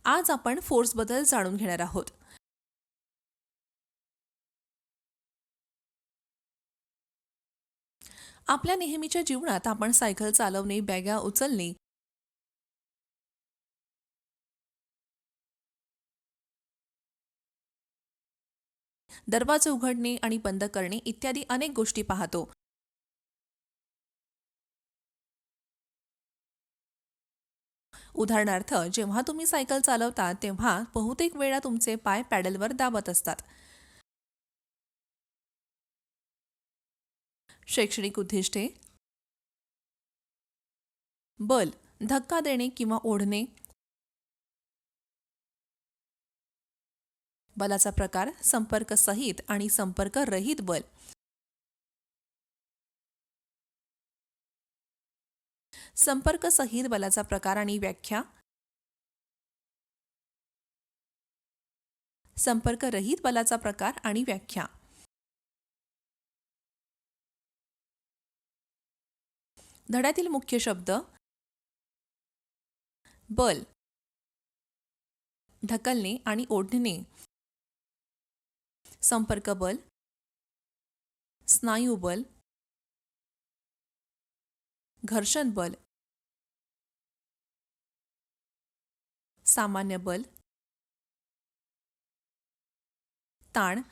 आज आपण फोर्सबद्दल जाणून घेणार आहोत. आपल्या नेहमीच्या जीवनात आपण सायकल चालवणे, बॅगा उचलणे, दरवाजे उघडणे आणि बंद करणे इत्यादी अनेक गोष्टी पाहतो. उदाहरणार्थ, जेव्हा तुम्ही सायकल चालवता तेव्हा बहुतेक वेळा तुमचे पाय पॅडलवर दाबत असतात. शैक्षणिक उद्दिष्टे: बल, धक्का देणे किंवा ओढणे. बलाचा प्रकार: संपर्क सहित आणि संपर्क रहित बल. संपर्क सहित बलाचा प्रकार आणि व्याख्या. संपर्क रहित बलाचा प्रकार आणि व्याख्या. धड्यातील मुख्य शब्द: बल, ढकलणे आणि ओढणे, संपर्क बल, स्नायू बल, घर्षण बल, सामान्य बल, ताण,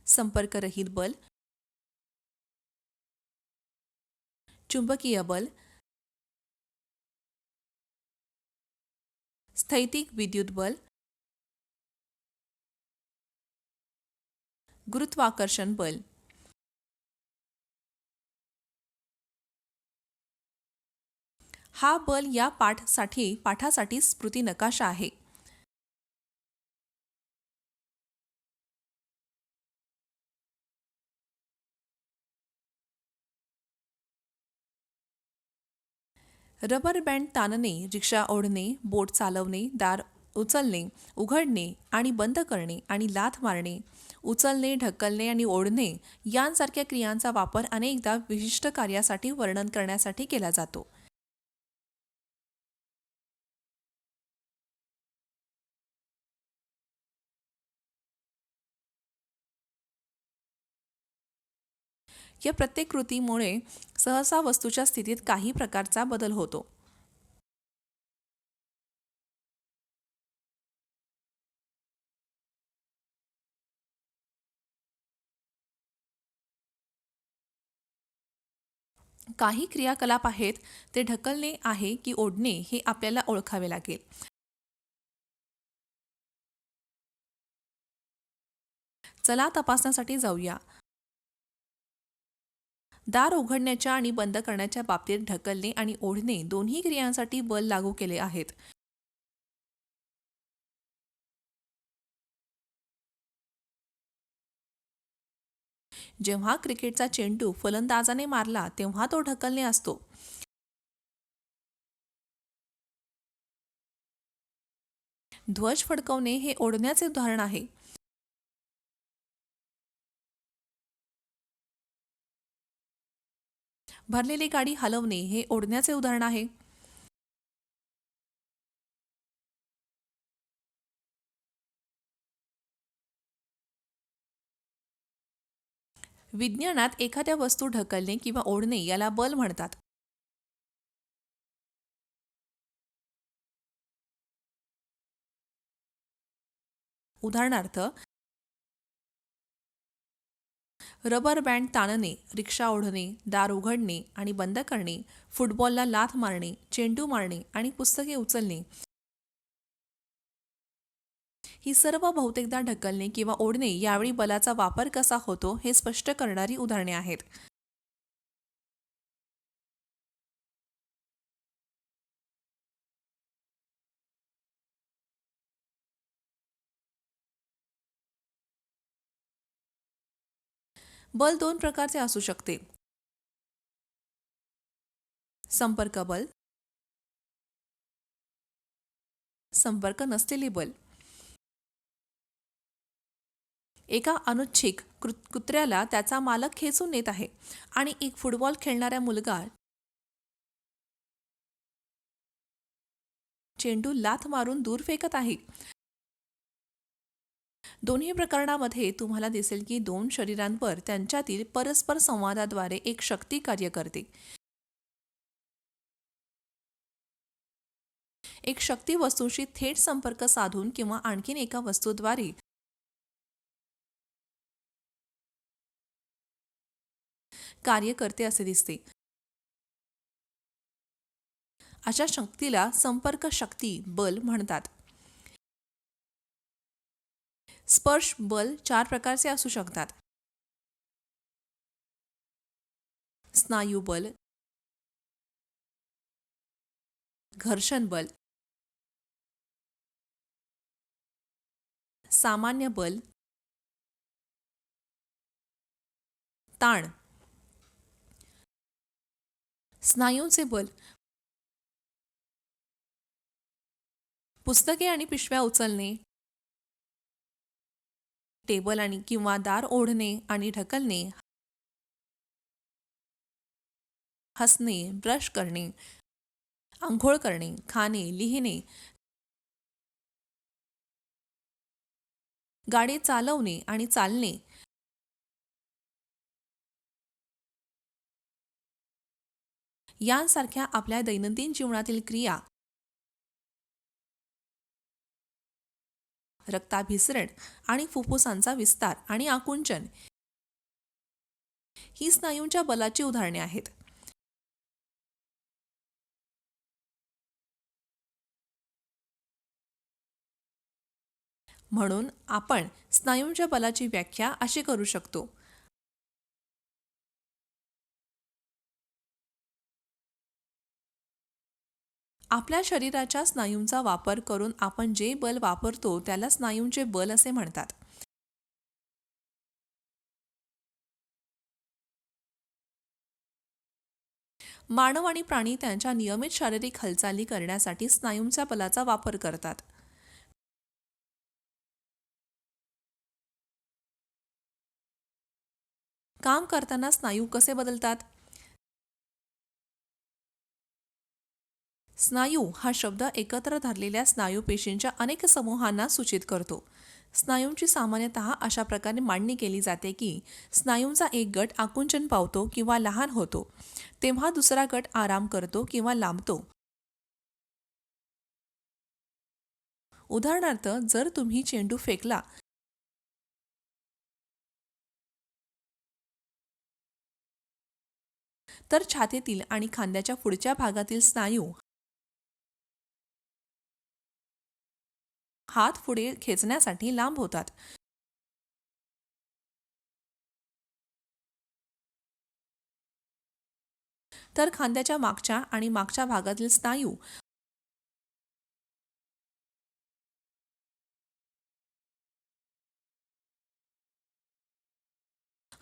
संपर्करहित बल, चुंबकीय बल, स्थैतिक विद्युत बल, गुरुत्वाकर्षण बल. हा बल या पाठासाठी स्मृती नकाशा आहे. रबर बँड ताणणे, रिक्षा ओढणे, बोट चालवणे, दार उचलणे, उघडणे आणि बंद करणे आणि लाथ मारणे, उचलणे, ढकलणे आणि ओढणे यांसारख्या क्रियांचा वापर अनेकदा विशिष्ट कार्यासाठी वर्णन करण्यासाठी केला जातो. या प्रत्येक कृतीमुळे सहसा वस्तूच्या स्थितीत काही प्रकारचा बदल होतो. काही क्रियाकलाप आहेत, ते ढकलणे आहे की ओढणे हे आपल्याला ओळखावे लागेल. चला तपासण्यासाठी जाऊया. दार उघडण्याच्या आणि बंद करण्याच्या बाबतीत ढकलणे आणि ओढणे दोन्ही क्रियांसाठी बल लागू केले आहेत. जेव्हा क्रिकेटचा चेंडू फलंदाजाने मारला तेव्हा तो ढकलणे असतो. ध्वज फडकवणे हे ओढण्याचे उदाहरण आहे. भरलेली गाडी हलवणे हे ओढण्याचे उदाहरण आहे. विज्ञानात एखाद्या वस्तू ढकलणे किंवा ओढणे याला बल म्हणतात. उदाहरणार्थ, रबर बँड ताणणे, रिक्षा ओढणे, दार उघडणे आणि बंद करणे, फुटबॉलला लाथ मारणे, चेंडू मारणे आणि पुस्तके उचलणे ही सर्व बहुतेकदा ढकलणे किंवा ओढणे यावेळी बलाचा वापर कसा होतो हे स्पष्ट करणारी उदाहरणे आहेत. बल दोन प्रकारचे असू शकते: संपर्क बल, संपर्क नसलेले बल. एका अनुच्छिक कुत्र्याला त्याचा मालक खेचून नेत आहे आणि एक फुटबॉल खेळणारा मुलगा चेंडू लाथ मारून दूर फेकत आहे. दोन्ही प्रकरणामध्ये तुम्हाला दिसेल की दोन शरीरांवर त्यांच्यातील परस्पर संवादाद्वारे एक शक्ती कार्य करते. एक शक्ती वस्तूशी थेट संपर्क साधून किंवा आणखीन एका वस्तूद्वारे कार्य करते असे दिसते. अशा शक्तीला संपर्क शक्ती बल म्हणतात. स्पर्श बल 4 प्रकारचे असू शकतात. स्नायू बल, घर्षण बल, सामान्य बल, ताण. स्नायूंचे बल. पुस्तके आणि पिशव्या उचलणे, टेबल आणि किंवा दार ओढणे आणि ढकलणे, हसणे, ब्रश करणे, अंघोळ करणे, खाणे, लिहिणे, गाडी चालवणे आणि चालणे, यांसारख्या आपल्या दैनंदिन जीवनातील क्रिया, रक्ताभिसरण आणि फुफ्फुसांचा विस्तार आणि आकुंचन ही स्नायूंच्या बलाची उदाहरणे आहेत. म्हणून आपण स्नायूंच्या बलाची व्याख्या अशी करू शकतो. आपल्या शरीराच्या स्नायूंचा वापर करून आपण जे बल वापरतो त्याला स्नायूंचे बल असे म्हणतात. मानव आणि प्राणी त्यांच्या नियमित शारीरिक हालचाली करण्यासाठी स्नायूंच्या बलाचा वापर करतात. काम करताना स्नायू कसे बदलतात? स्नायू हा शब्द एकत्र धरलेल्या स्नायूपेशींच्या अनेक समूहांना सूचित करतो. स्नायूंची सामान्यतः अशा प्रकारे मांडणी केली जाते की स्नायूंचा एक गट आकुंचन पावतो किंवा लहान होतो, तेव्हा दुसरा गट आराम करतो किंवा लांबतो. उदाहरणार्थ, जर तुम्ही चेंडू फेकला तर छातीतील आणि खांद्याच्या पुढच्या भागातील स्नायू हात पुढे खेचण्यासाठी लांब होतात. तर खांद्याच्या मागच्या आणि मागच्या भागातील स्नायू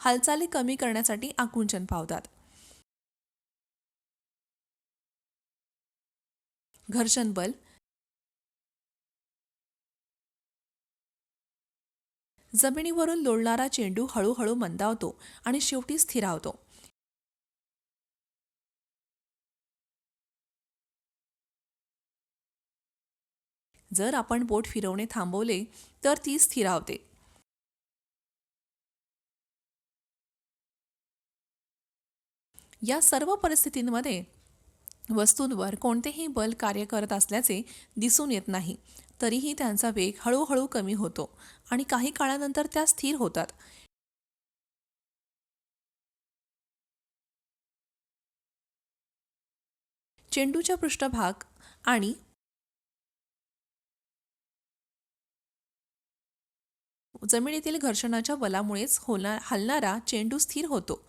हालचाली कमी करण्यासाठी आकुंचन पावतात. घर्षण बल. जमिनीवरून लोळणारा चेंडू हळूहळू मंदावतो आणि शेवटी स्थिरावतो. जर आपण बोट फिरवणे थांबवले तर ती स्थिरावते. या सर्व परिस्थितींमध्ये वस्तूंवर कोणतेही बल कार्य करत असल्याचे दिसून येत नाही, तरीही त्यांचा वेग हळूहळू कमी होतो आणि काही काळानंतर त्या स्थिर होतात. चेंडूच्या पृष्ठभाग आणि जमिनीतील घर्षणाच्या बलामुळेच हलणारा चेंडू स्थिर होतो.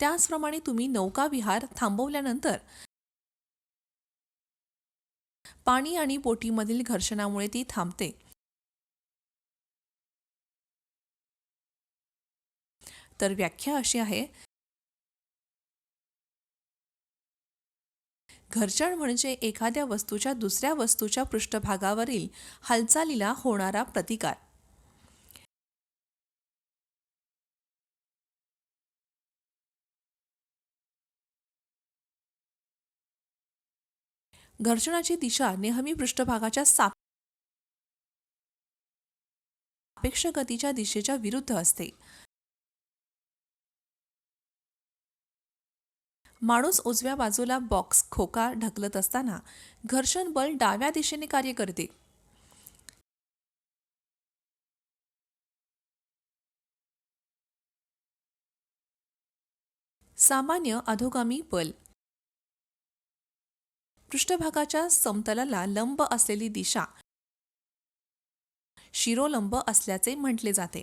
त्याचप्रमाणे तुम्ही नौकाविहार थांबवल्यानंतर पाणी आणि बोटीमधील घर्षणामुळे ती थांबते. तर व्याख्या अशी आहे: घर्षण म्हणजे एखाद्या वस्तूच्या दुसऱ्या वस्तूच्या पृष्ठभागावरील हालचालीला होणारा प्रतिकार. घर्षणाची दिशा नेहमी पृष्ठभागाच्या सापेक्ष गतीच्या दिशेच्या विरुद्ध असते. माणूस उजव्या बाजूला बॉक्स खोका ढकलत असताना घर्षण बल डाव्या दिशेने कार्य करते. सामान्य अधोगामी बल. पृष्ठभागाच्या समतलाला लंब असलेली दिशा शिरोलंब असल्याचे म्हटले जाते.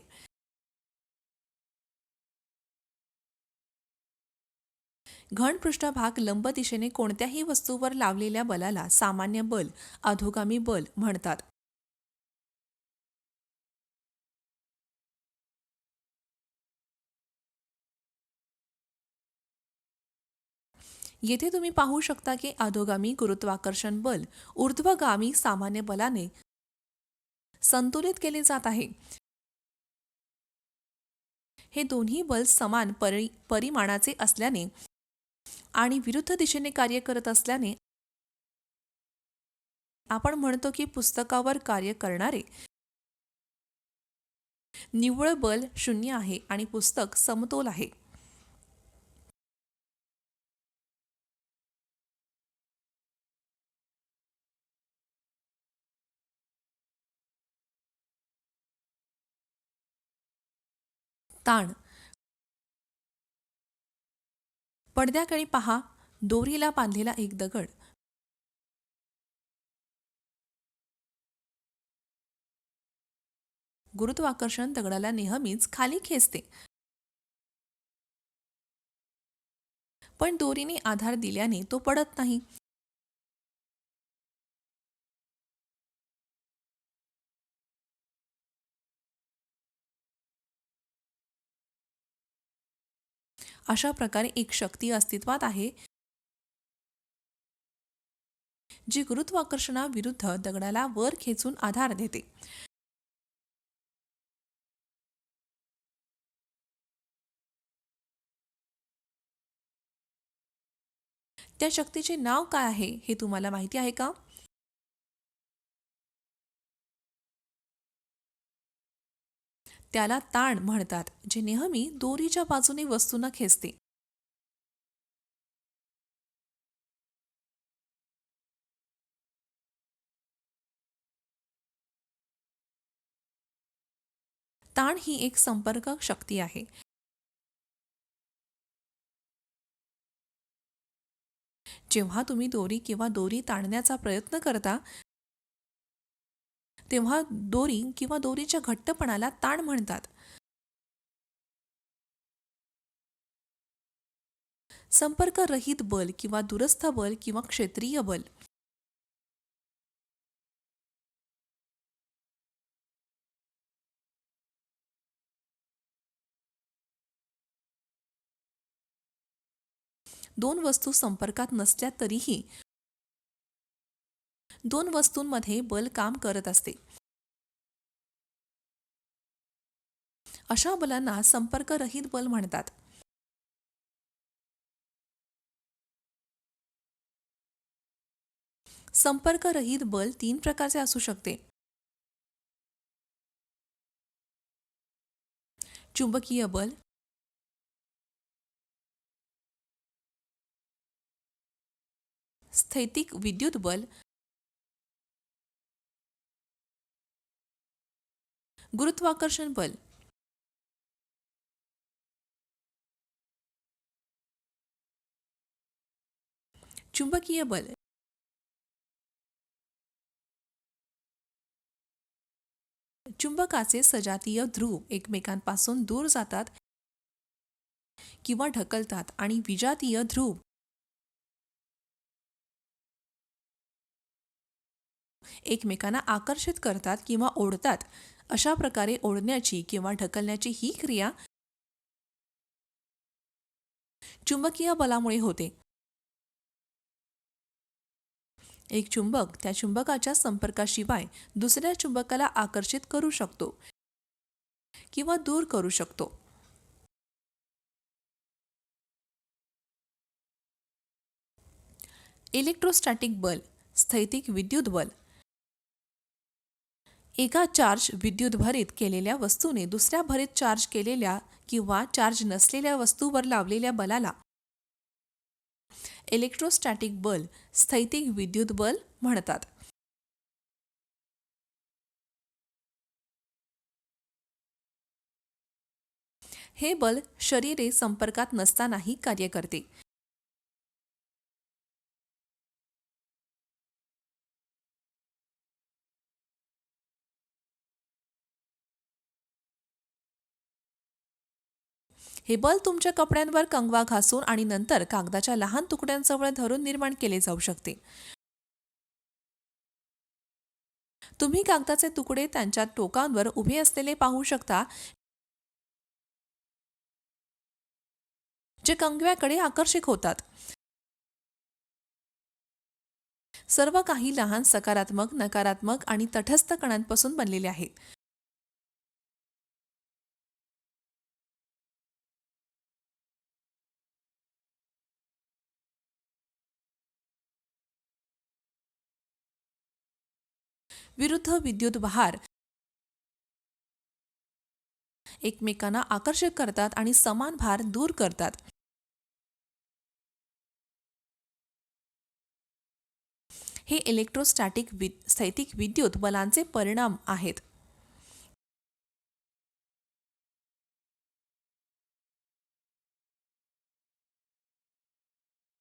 घन पृष्ठभाग लंब दिशेने कोणत्याही वस्तूवर लावलेल्या बलाला सामान्य बल, अधोगामी बल म्हणतात. येथे तुम्ही पाहू शकता की अधोगामी गुरुत्वाकर्षण बल ऊर्ध्वगामी सामान्य बलाने संतुलित केले जात आहे. हे दोन्ही बल समान परिमाणाचे असल्याने आणि विरुद्ध दिशेने कार्य करत असल्याने आपण म्हणतो की पुस्तकावर कार्य करणारे निव्वळ बल 0 आहे आणि पुस्तक समतोल आहे. ताण. पडद्याकडे पहा. दोरीला बांधलेला एक दगड गुरुत्वाकर्षण दगडाला नेहमीच खाली खेचते, पण दोरीने आधार दिल्याने तो पडत नाही. अशा प्रकारे एक शक्ती अस्तित्वात आहे जी गुरुत्वाकर्षणाविरुद्ध दगडाला वर खेचून आधार देते. त्या शक्तीचे नाव काय आहे हे तुम्हाला माहिती आहे का? त्याला ताण म्हणतात, जे नेहमी दोरीच्या बाजूने वस्तूंना खेचते. ताण ही एक संपर्क शक्ती आहे. जेव्हा तुम्ही दोरी किंवा दोरी ताणण्याचा प्रयत्न करता तेव्हा दोरी किंवा दोरीच्या घट्टपणाला ताण म्हणतात. संपर्क रहित बल किंवा दूरस्थ बल किंवा क्षेत्रीय बल. दोन वस्तू संपर्कात नसल्या तरीही दोन वस्तूंमध्ये बल काम करत असते. अशा बलांना संपर्करहित बल म्हणतात. संपर्करहित बल 3 प्रकारचे असू शकते. चुंबकीय बल, स्थैतिक विद्युत बल, गुरुत्वाकर्षण बल. चुंबकीय बल चुंबकाचे सजातीय ध्रुव एकमेकांपासून दूर जातात किंवा ढकलतात आणि विजातीय ध्रुव एकमेकांना आकर्षित करतात किंवा ओढतात. अशा प्रकारे ओढण्याची किंवा ढकलण्याची ही क्रिया चुंबकीय बलामुळे होते. एक चुंबक त्या चुंबकाच्या संपर्काशिवाय दुसऱ्या चुंबकाला आकर्षित करू शकतो किंवा दूर करू शकतो. इलेक्ट्रोस्टॅटिक बल स्थैतिक विद्युत बल. एका चार्ज विद्युतभरित केलेल्या वस्तूने दुसऱ्या भरित चार्ज केलेल्या किंवा चार्ज नसलेल्या वस्तूवर लावलेल्या बलाला इलेक्ट्रोस्टॅटिक बल, स्थैतिक विद्युत बल म्हणतात. हे बल शरीरे संपर्कात नसतानाही कार्य करते. हे बल तुमच्या कपड्यांवर कंगवा घासून आणि नंतर कागदाच्या लहान तुकड्यांजवळ धरून निर्माण केले जाऊ शकते. तुम्ही कागदाचे तुकडे त्यांच्या टोकांवर उभे असलेले पाहू शकता, जे कंगव्याकडे आकर्षित होतात. सर्व काही लहान सकारात्मक, नकारात्मक आणि तटस्थ कणांपासून बनलेले आहे. विरुद्ध विद्युत भार एकमेकांना आकर्षित करतात आणि समान भार दूर करतात. हे इलेक्ट्रोस्टॅटिक स्थैतिक विद्युत बलांचे परिणाम आहेत.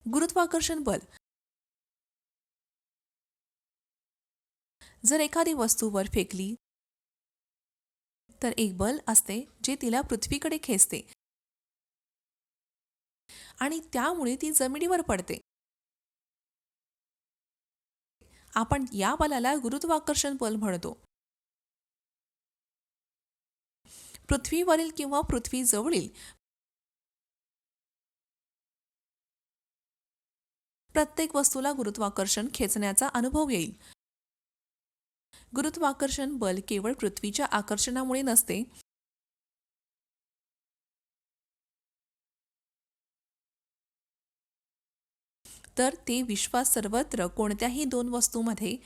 गुरुत्वाकर्षण बल. जर एखादी वस्तू वर फेकली तर एक बल असते जे तिला पृथ्वीकडे खेचते आणि त्यामुळे ती जमिनीवर पडते. आपण या बलाला गुरुत्वाकर्षण बल म्हणतो. पृथ्वीवरील किंवा पृथ्वीजवळील प्रत्येक वस्तूला गुरुत्वाकर्षण खेचण्याचा अनुभव येईल. गुरुत्वाकर्षण बल केवळ पृथ्वीच्या आकर्षणामुळे नसते, तर ते विश्वात सर्वत्र कोणत्याही दोन वस्तूंमध्ये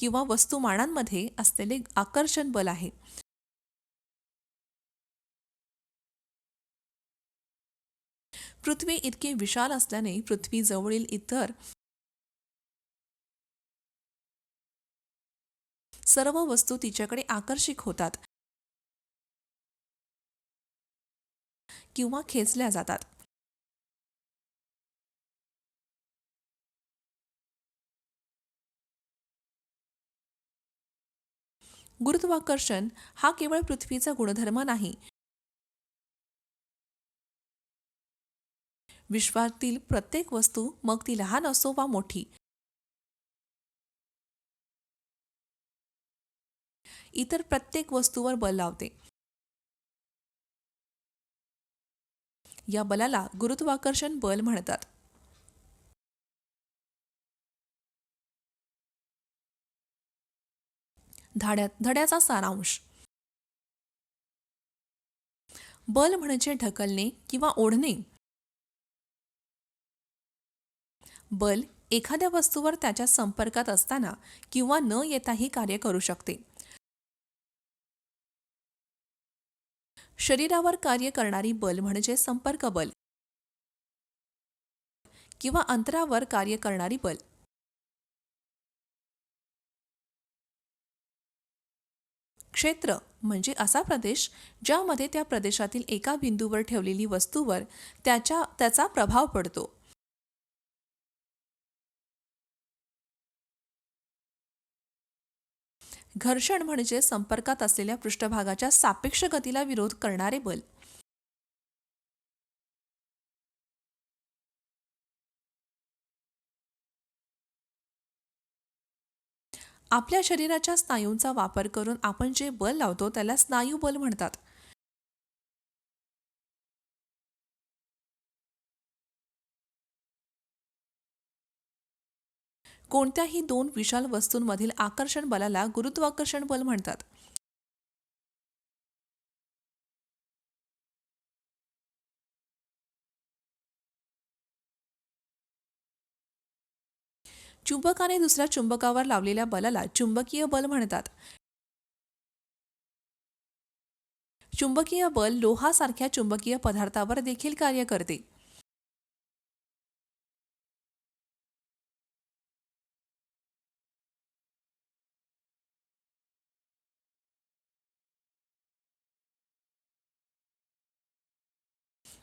किंवा वस्तुमानांमध्ये असलेले आकर्षण बल आहे. पृथ्वी इतके विशाल असल्याने पृथ्वीजवळील इतर सर्व वस्तू तिच्याकडे आकर्षित होतात किंवा खेचल्या जातात. गुरुत्वाकर्षण हा केवळ पृथ्वीचा गुणधर्म नाही. विश्वातील प्रत्येक वस्तू, मग ती लहान असो वा मोठी, इतर प्रत्येक वस्तूवर बल लावते. या बलाला गुरुत्वाकर्षण बल म्हणतात. धड्याचा सारांश. बल म्हणजे ढकलणे किंवा ओढणे. बल एखाद्या वस्तूवर त्याच्या संपर्कात असताना किंवा न येताही कार्य करू शकते. शरीरावर कार्य करणारी बल म्हणजे संपर्क बल किंवा अंतरावर कार्य करणारी बल. क्षेत्र म्हणजे असा प्रदेश ज्यामध्ये त्या प्रदेशातील एका बिंदूवर ठेवलेली वस्तूवर त्याचा प्रभाव पडतो. घर्षण म्हणजे संपर्कात असलेल्या पृष्ठभागाच्या सापेक्ष गतीला विरोध करणारे बल. आपल्या शरीराच्या स्नायूंचा वापर करून आपण जे बल लावतो त्याला स्नायू बल म्हणतात. कोणत्याही दोन विशाल वस्तूंमधील आकर्षण बलाला गुरुत्वाकर्षण बल म्हणतात. चुंबकाने दुसऱ्या चुंबकावर लावलेल्या बलाला चुंबकीय बल म्हणतात. चुंबकीय बल लोहासारख्या चुंबकीय पदार्थावर देखील कार्य करते.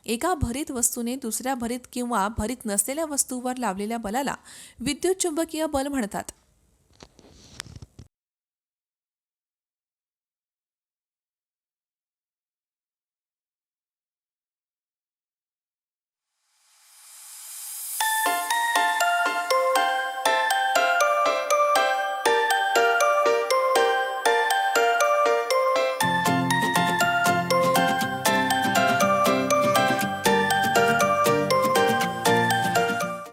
एका भरित वस्तूने दुसऱ्या भरित किंवा भरित नसलेल्या वस्तूवर लावलेल्या बलाला विद्युत चुंबकीय बल म्हणतात.